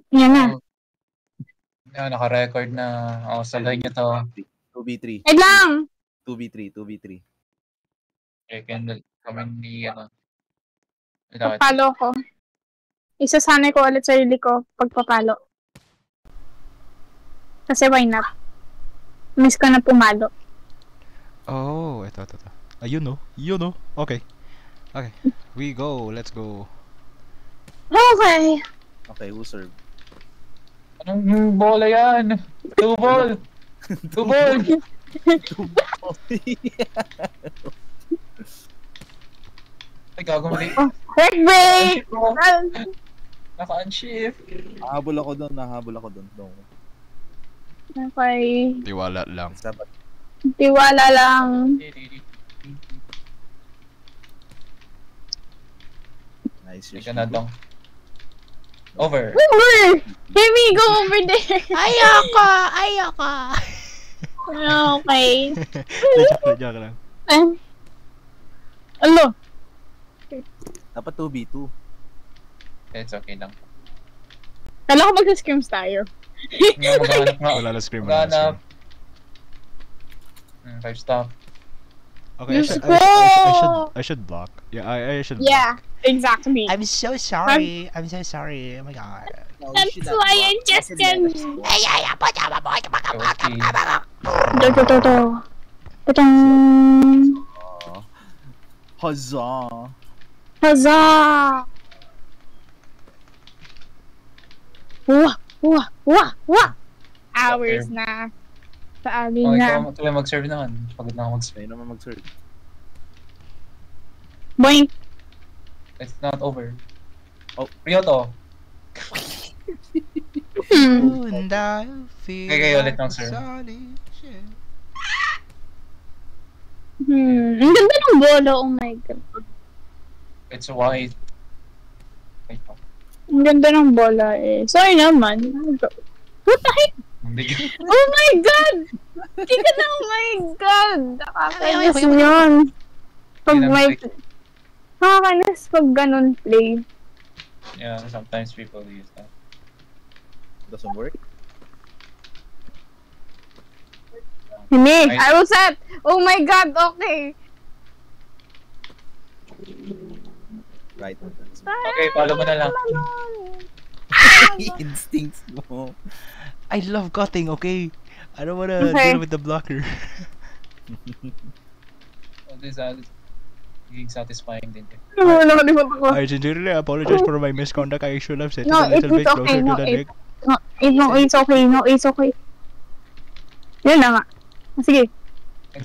Yan na. Yan, naka-record na. Sabihin nyo to. 2v3. Wait lang! 2v3. Okay, kami ni, Papalo ko. Isasanay ko ulit sarili ko pagpapalo. Kasi why not? Miss ko na pumalo. Oh, ito. Ayun no. Okay. We go. Let's go. Okay. Okay, who serve? Anong bola yan? 2 ball! 2 ball! Ay, gago mali. Quick break! Naka-unshift. Nahabol ako doon. Okay. Tiwala lang. Sabat. Tiwala lang. Nice. Hindi ka na dong. Over. Over! Let me go over there. Ayoko! Okay. Joke lang. Ano? Dapat 2v2. It's okay lang. Kala ko mag-scrims tayo. Maghanap nga. Wala na scream. Maghanap. 5 stop. Okay, Let's I should block. Yeah, I should block. Yeah, exactly. I'm so sorry. Oh my god. That's why I just can. Huzzah! Huzzah! Wah! Hours na. Sa amin na. Ikaw mag-serve naman. Pagod na ako mag-serve. Ayun naman mag-serve. Boink! It's not over. Oh, Ryoto. Kayo ulit ng serve. Ang ganda ng bola, oh my god. It's white. Ang ganda ng bola eh. Sorry naman. What the heck? Oh my god! Hindi ka na, oh my god! Nakakainis yun. Pag may... Nakakainis pag ganun play. Yeah, sometimes people use that. Doesn't work? Hindi, I will set! Oh my god, okay! Right. Okay, follow mo na lang. Instincts mo. I love cutting, okay? I don't wanna deal with the blocker. This is satisfying din. Nakalimutan ko. I sincerely apologize for my misconduct. I should have set it No, a little bit it's closer okay. to the neck. No, it's okay. Yun na nga. Sige.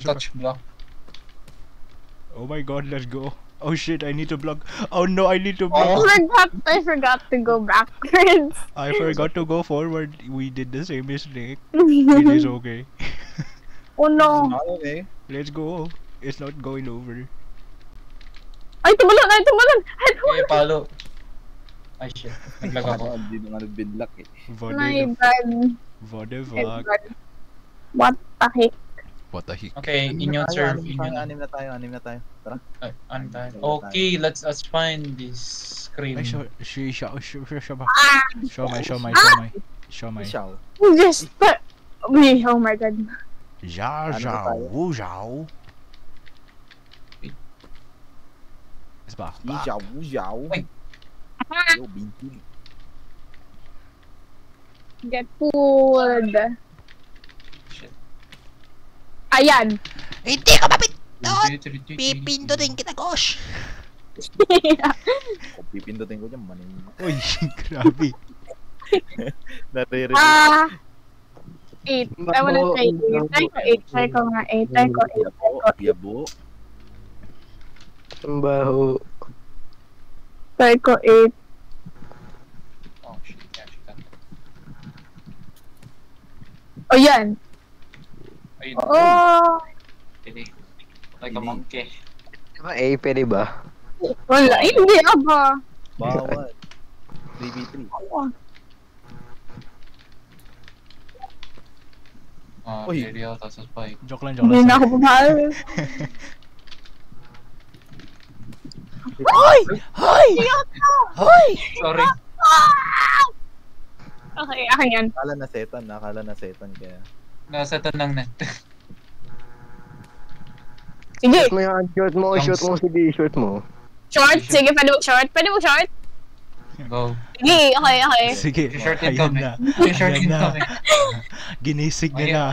Touch block. Oh my god, let's go. Oh shit, I need to block. Oh no, I need to block. I forgot to go backwards. I forgot to go forward. We did the same mistake. It is okay. Oh no. Not okay. Let's go. It's not going over. Ay, tumalon! Okay, follow. Ay shit, naglag ako. Hindi na nga nag-bidlock eh. My bad. Vodevok. What the heck? What the heck? Okay, inyong serve. Anim na tayo. Tara. Okay, let's find this screen. Ay, show my. Xiao. Just me, oh my god. Wu Zhao. It's back. Xiao. Wait. Yo, binti. Get pulled. Shit. Ayan. Hindi ko mapindot! Pipindutin kita, gosh! Kung pipindutin ko dyan, manin mo. Uy, grabe. Naririnig. 8. I wanna try 8. Try ko nga 8. Yabo. Ang baho. Try ko 8. Oh shit, yeah, shit. O yan. Ayun. Oh. Pili. Like a monkey. Diba pwede ba? Wala. Hindi aba. Bawal. 3v3. Uy. Area, tapos spike. Joke lang. Hindi na ako pumahal. Hoy! Sorry. Okay, akin yan. Akala na setan kaya. Nasa ito ng net. Sige, Shoot mo yan, shoot mo, sige, shoot mo. short. Sige, pwede mo short. Pwede mo short. Go. Sige, okay. Sige, Short ayan income na. Short Ayan na. income Ginisig niya na.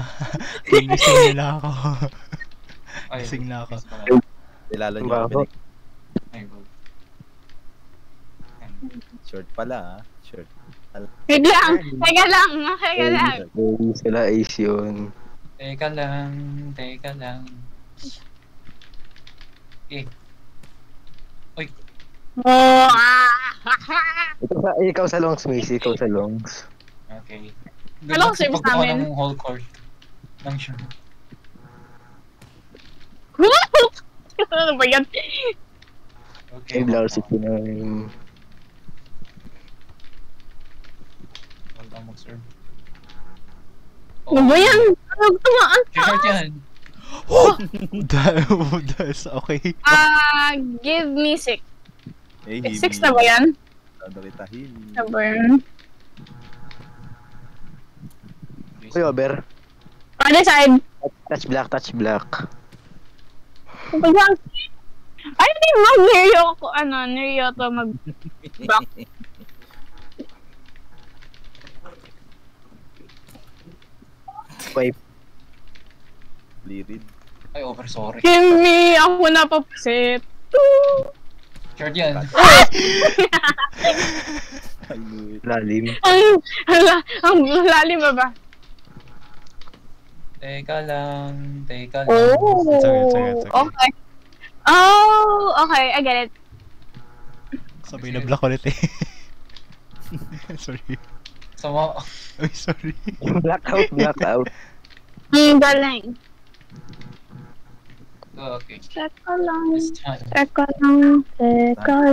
Ginisig niya na ako. Ay, Gising na ako. Kilala niyo Baho. kami. Ay, go. Short pala ha. Short. Wait lang. Teka lang. Sila ace yun. Teka lang. Eh. Uy. Oh, Ikaw sa longs, Macy, ikaw sa longs. Okay. Anong service Paggawa namin? ng whole court. Lang siya. ano ba yan? Okay. Ay, Blar 69. Wala kang mag-serve. Ano ba yan? Ano tumaan? Short yan. That's okay. Give me 6. Eh, 6 na ba yan? Kita Himi. Na ba yan? Uy, over. Other side. Touch black, touch black. Ano ba yan? Ay, hindi mo Neryo to mag-back. Wipe. Lirid. Ay, over, sorry. Kimi, ako na papusit. Short yan. Lalim. Ang lalim ba? Teka lang. Oh, It's okay. okay. Oh, okay, I get it. Sabay na block ulit eh. Sorry. Sama. Uy, sorry. Blackout. Galing. Okay. Teka lang. This time. Teka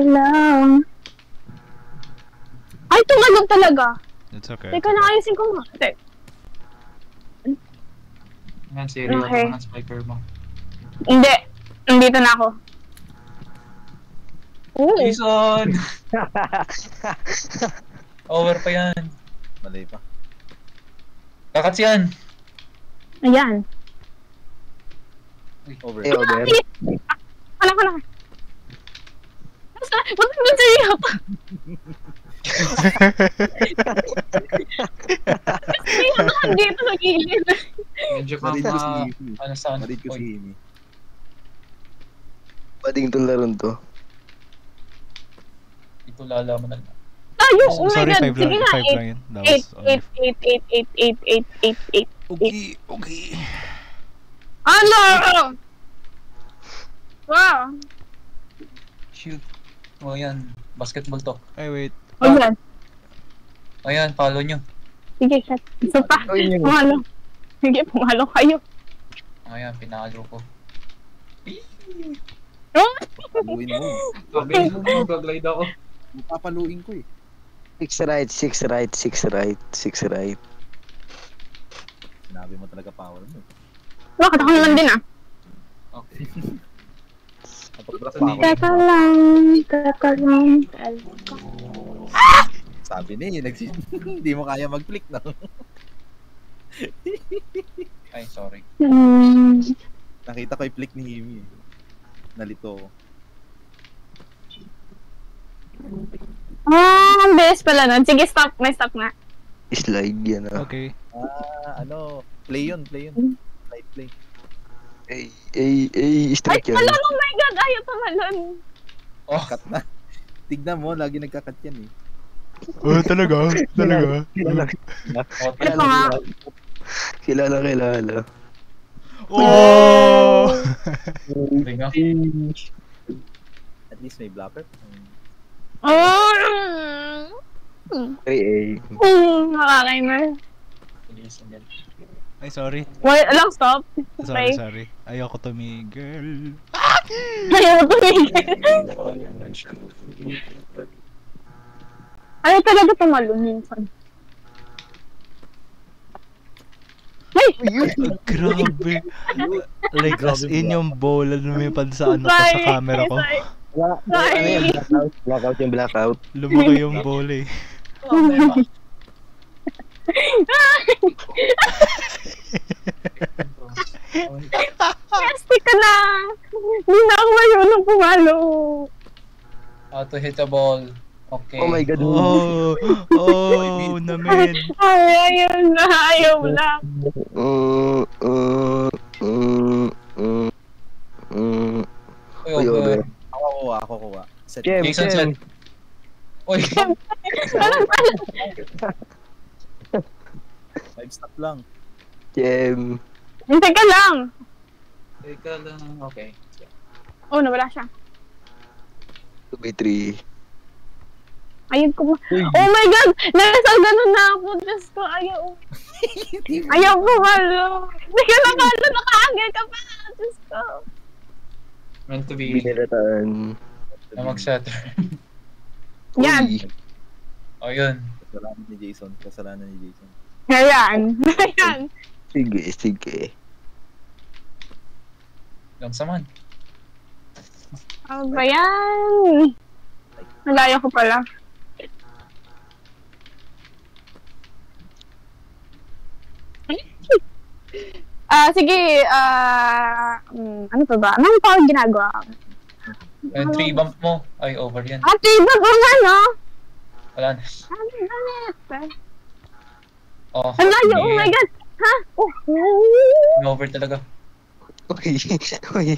lang. Ay, tumalog talaga. It's okay. Teka na, ayusin ko nga. Yan, seryo Okay. ng spiker mo. Hindi. Nandito na ako. Ooh. Jason! Over pa yan. Mali pa. Kakats yan. Ayan. Over. Eh, over. Wala. Basta, wag mo sa iyo. Kasi yung dito sa gilid. Medyo ka Marid ko si Himi. ano saan? Marid ko si Himi. Bading tong laron to. Ito lalaman na. Tayo, oh my Sorry, god. 5 Sige nga, lang yun. That was only 8. Okay. Ano? Wow. Shoot. O yan. Basketball to. Ay, wait. Huwag yan. Ayan, follow nyo. Sige, shot. Isa pa. Gawin yun. Pumalo. Sige, pumalo kayo. Ayan, pinalo ko. Oh, Paluin mo. Gaglide ako. Papaluin ko eh. 6 right. Sinabi mo talaga power mo. bakit ako naman din ah. Okay. Kapag block pa ako. Teka lang. Sabi niya, hindi mo kaya mag-flick na. Ay, sorry. Nakita ko yung flick ni Himi eh. Nalito ko. Ang bilis pala nun. Sige, stop. May stop na. Slide yan ah. Okay. Play yun. Slide play. Ay, Ay, strike yan. wala, oh my god. Ayaw tumalon. Oh, Cut na. Tignan mo, lagi nagka-cut yan eh. Oh, talaga? Kilala. Ano pa nga? Kilala. Oh! ringa. At least may blocker. Oh! 3A. Nakakaimer. Police and then. Ay, sorry. Wait, lang, stop. Sorry. Ayoko tumigil. Ayaw tumigil. Ayaw talaga tumalon minsan. Ay! Grabe. Like, as in yung bola lumipad sa ano ko, sa camera ko. Sorry. Blackout yung blackout. Lumaki yung bola eh. Plastic ka na! Hindi na ako marunong pumalo. How to hit a ball. Okay. Oh my god. Namin. Ay, ayaw na, ayaw na. Uy, over. Ako kuha. Set. Jem, Jason Jem. said. Uy, Parang pala. 5 stop lang. Jem. Hintay ka lang. ikaw lang. Okay. Oh, nawala siya. 2v3. Ayun ko. Oh my God! Nasa ganun na ako. Diyos ko, ayaw. Ayaw pumalo. Hindi ka napalo, nakaagay ka pa. Diyos ko. Meant to be. Binirataan. Na mag-shatter. Yan. O, yun. Kasalanan ni Jason. Kasalanan ni Jason. Ayan. Ayan. Sige, sige. Lang saman. Ano ba yan? Nalayo ko pala. Sige, ano pa ba? Ano pa ang ginagawa? Yung 3 bump mo. Ay, over yan. Iba ko nga, no? Wala na. Ano ba? Oh, Ang layo, oh my God! Ha? Oh. over talaga. Uy, uy.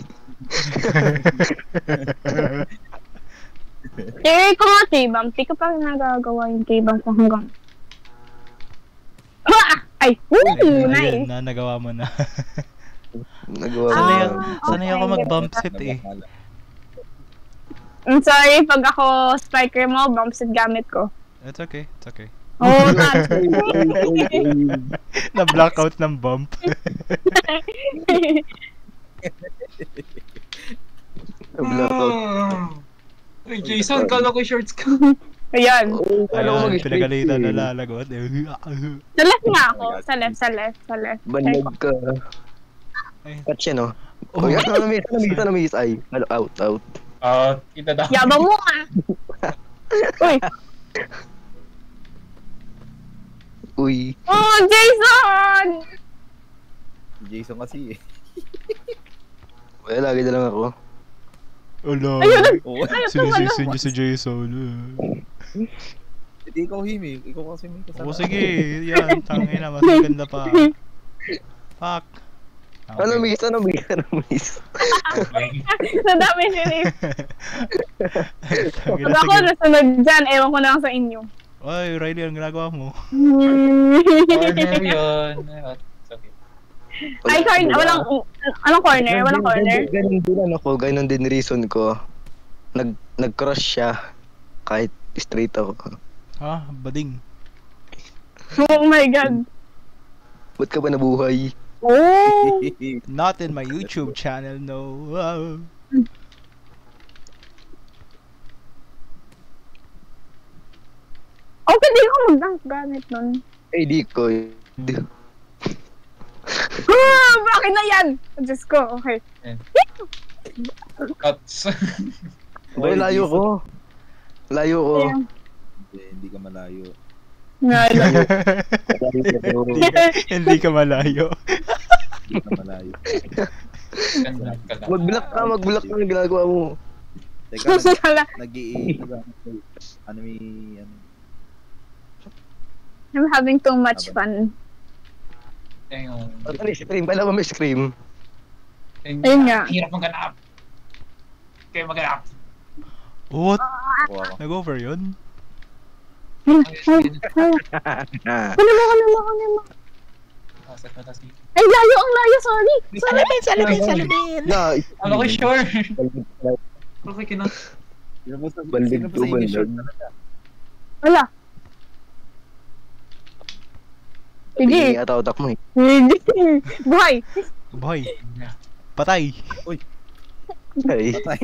Ko nga K-bump. Di ko pa nagagawa yung K-bump ko hanggang... Ha! Ay! Woo! Nice! Na, nagawa mo na. Nagawa mo Sanay, na. sanay ako mag-bump set eh. I'm sorry pag ako spiker mo, bump set gamit ko. It's okay, it's okay. Oh, that's Na-blackout ng bump. Blackout. Uy, Jason, kala ko shorts ka. Ayan. Ayan, pinagalitan na lalagot. Sa left nga ako. Sa left. Bandag ka. Ay. Catch yan, oh. Oh, yan. Na-miss. Ay, out. Kita daw. Yabang mo ka. Uy. Uy. Oh, Jason! Jason kasi eh. Wala, lagi na lang ako. Ala. Oo. Sinisisi niyo si Jason. Hindi ikaw Himi. Ikaw kasi may kasalanan. O sige, yan. Tangin na, mas maganda pa. Fuck. Ano miss? Sa dami sinip. Tangin Pag na, ako sige. nasunod dyan, ewan ko na lang sa inyo. Oy, Riley, ang ginagawa mo? Corner yun. It's okay. Ay, corner. Anong corner? Walang corner? Ganon din reason ko. Nag-crush siya. Kahit straight ako. Ha? Bading. Oh my God. Ba't ka ba nabuhay? Oh! Not in my YouTube channel, no. Wow. Oh, pwede ko mag-dunk gamit nun. Ay, di ko. Bakit na yan? Diyos ko, okay. Cuts. Bay, layo ko. Ayan. Hindi ka malayo. Ngayon. Hindi ka malayo. Hindi ka malayo. Ganda ka lang. Mag-block ka ng ginagawa mo. Teka, ano may... I'm having too much fun. Ayun. Ano yung scream? Kailan ba may scream? Ayun nga. Hirap maganap. Kaya maganap. What? Kuha ko. Nag-over yun? Kunin mo. Set na kasi. Ay, ang layo, sorry. Salamin! Na, Ano ko sure? Okay ka na. Baldig to, baldig. Wala. Sige. Ata-utak mo eh. Buhay. Boy. Patay. Ay. Patay.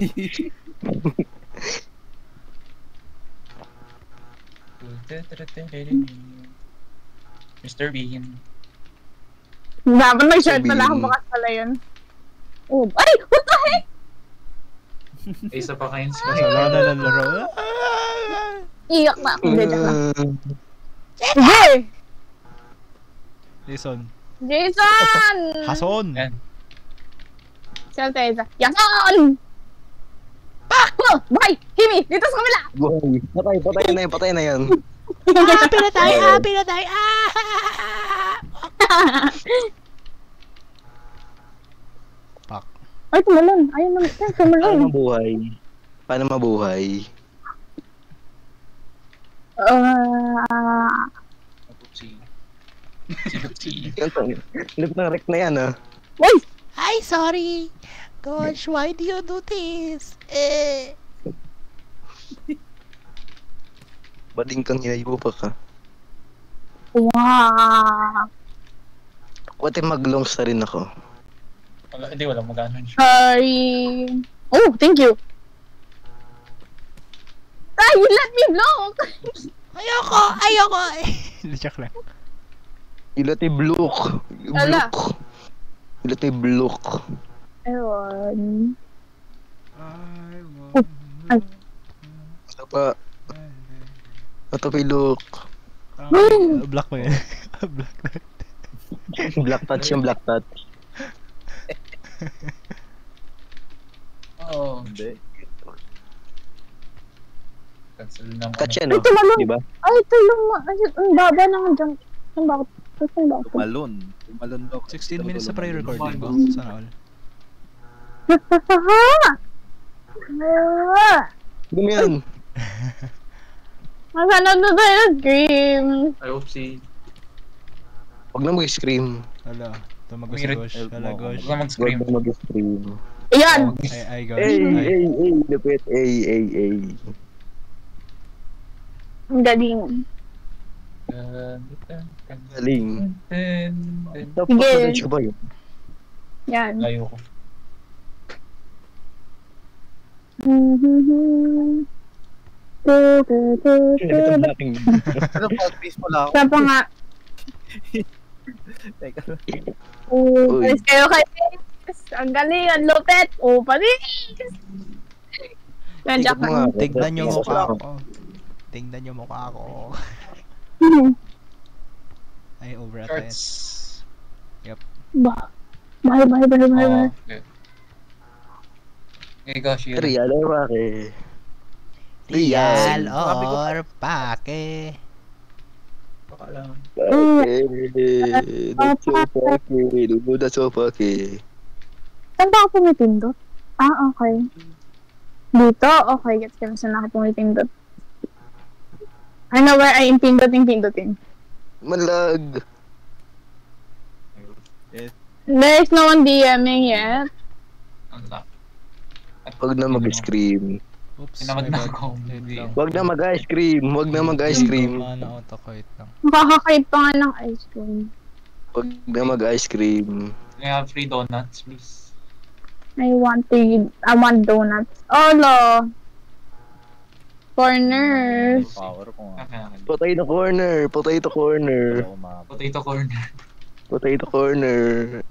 Mr. Bean. Dapat nag-short pala ako, bakas pala yun. Oh, ay! What the heck? Isa pa kayo. Wala na laro. Iyak na ako. Sige! Jason. Jason! Hason! Yan. Salta. Yason! Pak! Oh, bye! Kimi! Dito sa kabila! Buhay. Patay na yan. Pinatay! Pak. Ay, tumalon. Ayun naman. Tumalon. Paano mabuhay? Si Look ng wreck na yan ah. Uy! Hi, sorry! Gosh, why do you do this? Bading kang hinayo pa ka. Wow! Pati mag-longs na rin ako. Hindi, wala magano yun. Sorry. Oh, thank you. Ay, you let me block! Ayoko! Joke lang. Ilati blook. Ala. Ilati blook. Ewan. Ay. Ano pa? Ito pilok. Black mo yan. Black touch yung black touch. Oo. Hindi. Cancel ng Touch yan Ay, no? tumalon. Diba? Ay, ito yung ang baba ng jump. Saan ba ako? Tumalon daw. 16 minutes sa pre-recording ba? Sana all. Dumi yan. Masana na tayo nag-scream. I hope si... Huwag na mag-scream. Hala. Tumago si Gosh. Hala, Gosh. Huwag na mag-scream. Huwag na mag-scream. Ayan! Ay, Gosh. Ay, lupit. Ay. Ang galing. Galing. Sige. Tapos ko ba yun? Yan. Layo ko. Ano pa, peaceful ako. Saan pa nga? Teka. Uy. Alis kayo kay Paris. Ang galing, ang lupet. Oh, Paris! Nandiyak Tingnan mo ka. nga. Tignan yung mukha ko. Tignan yung mukha ko. Ay, over at Shorts. Ba? Bye. Oh, okay. Okay, gosh, yun. Real or wake? Real or pake? Baka lang. That's so pake. Saan ba ako pumipindot? Ah, okay. Dito? Okay, gets ka na saan ako pumipindot. I know where I pindutin. Malag. There's no one DMing yet. Unlock. Huwag na mag-scream. Oops. Tinamad my na bad. ako. Wait lang. Huwag na mag-ice cream. Huwag na mag-ice cream. Mana auto wait lang. Makakakaip pa nga ng ice cream. Huwag na mag-ice cream. Can I have free donuts, please? I want donuts. Oh, no. Corners. Power ko nga. Potato corner. Potato corner.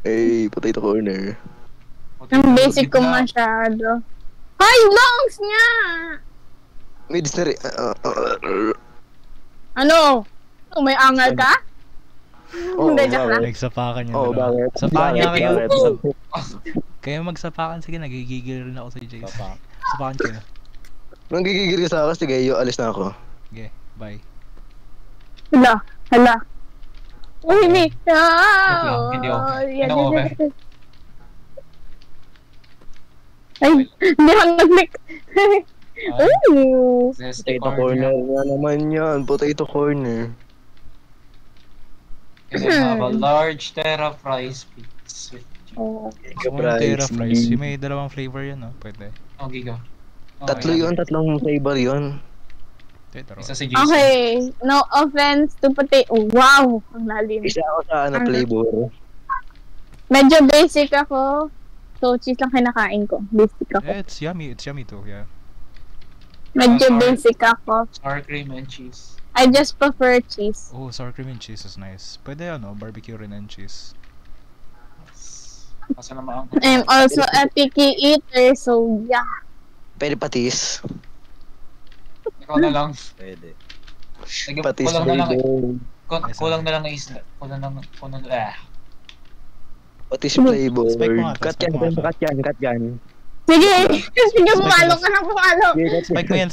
Ay, potato corner. Ang basic ko masyado. Ay, lungs niya! Mids na rin. Ano? May angal ka? Oo, Hindi, joke lang. Nagsapakan niya. Oo, bakit? Sapakan niya kayo. Bakit? Kayo magsapakan. Sige, nagigigil rin ako sa Jace. Sapakan kayo. Nang gigigil ka sa akin, sige, alis na ako. Okay, bye. Hala. Uy, hindi. Hindi over. Ay, hindi ako nag-click. Ooh. Potato corner nga naman yan. Potato corner. Can I have a large Terra fries, please? Oh. Terra fries. May dalawang flavor yun, no? Pwede. Oh, giga. Tatlo yun, tatlong flavor yun. Isa si Jason. Okay, no offense to potato. Wow, ang lalim. Isa ako sa flavor. Medyo basic ako. So, cheese lang kinakain ko. Basic ako. It's yummy too, yeah. Medyo Sorry. basic ako. Sour cream and cheese. I just prefer cheese. Oh, sour cream and cheese is nice. Pwede barbecue rin and cheese. Kasi naman I'm also a picky eater, so yeah. Pwede patis. Ikaw na lang. Pwede. Lagyan Patis ko lang na lang. flavor. Kulang na lang na isla. Kulang What is playboard? Spike mo nga to, Cut spike yan, mo nga to. cut yan, cut yan. Sige! Sige, pumalo ka na, pumalo! Spike mo yan.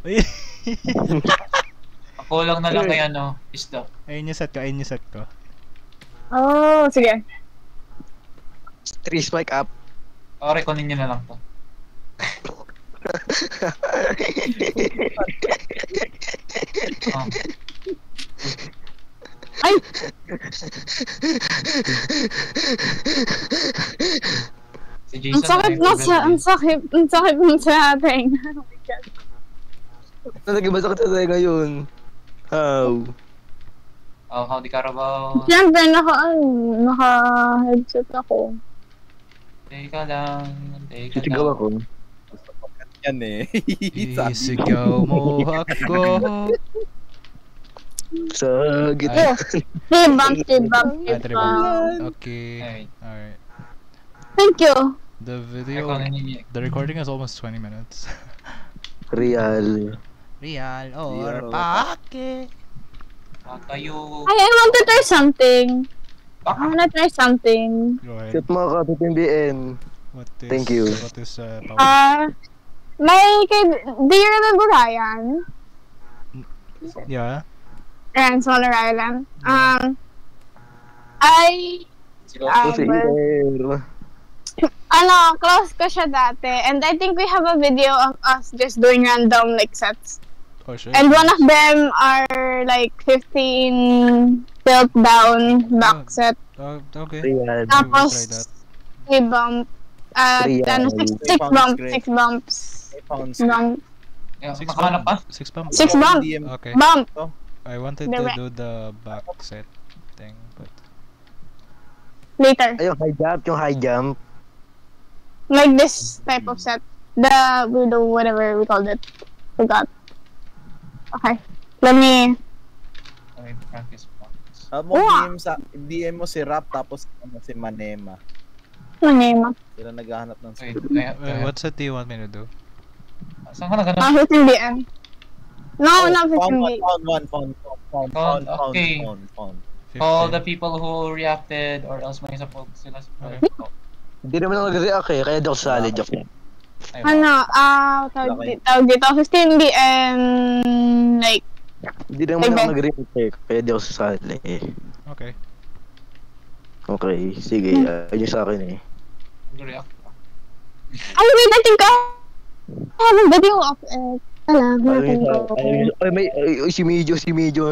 Uy. Kulang na lang kay ano, isda. Ayun yung set ko. Oh, sige. 3 spike up. O, rekonin nyo na lang to. Oh. Ay! Si Jason, Ang sakit mo sa ating. Oh my God. Talaga ba sakit tayo ngayon? How? Oh, howdy Carabao. Siyempre, naka-headset ako. Teka lang. Sisigaw ako. Yan eh. Isigaw mo ako. Sa gitna. Tibang. Okay. Alright. Thank you. The recording is almost 20 minutes. Real. Real or Real. pake? Tayo. I want to try something. I Baka. wanna try something. Go ahead. Shit mga kapitindien. What is, Thank you. What is power? Do you remember Ryan? Yeah. Ryan, Smaller Island. I Silo. Si Iber. close ko siya dati. And I think we have a video of us just doing random like sets. Oh shit. And one of them are like 15 tilt down back set. Okay. Real. Tapos, try that. we bump. Real. Six bumps. Bump. Makahanap pa? 6 bump. Six bump. Okay. Bump. I wanted to Direct. do the back set thing, but Later. Ay, yung high jump. Like this type of set. We do whatever we called it. Forgot. Okay. Let me... Okay, practice. DM mo si Rap tapos si Manema. Ano name? Sila naghahanap ng what set do you want me to do? Saan ka naghanap? Hitting DM. No, not hitting DM. Found. Okay. All the people who reacted or else may support sila. Okay. Hindi naman ako nag-react eh, kaya di ako sasali. Joke. Tawag dito. 15 DM, like, Hindi naman ako nag-react eh, kaya di ako sasali eh. Okay. Okay, sige. Ayun sa akin eh. React. wait, I think I have a video of it. Natin ko. Si Medyo,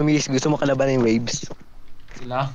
miss. Gusto mo kalaban yung waves? Sila.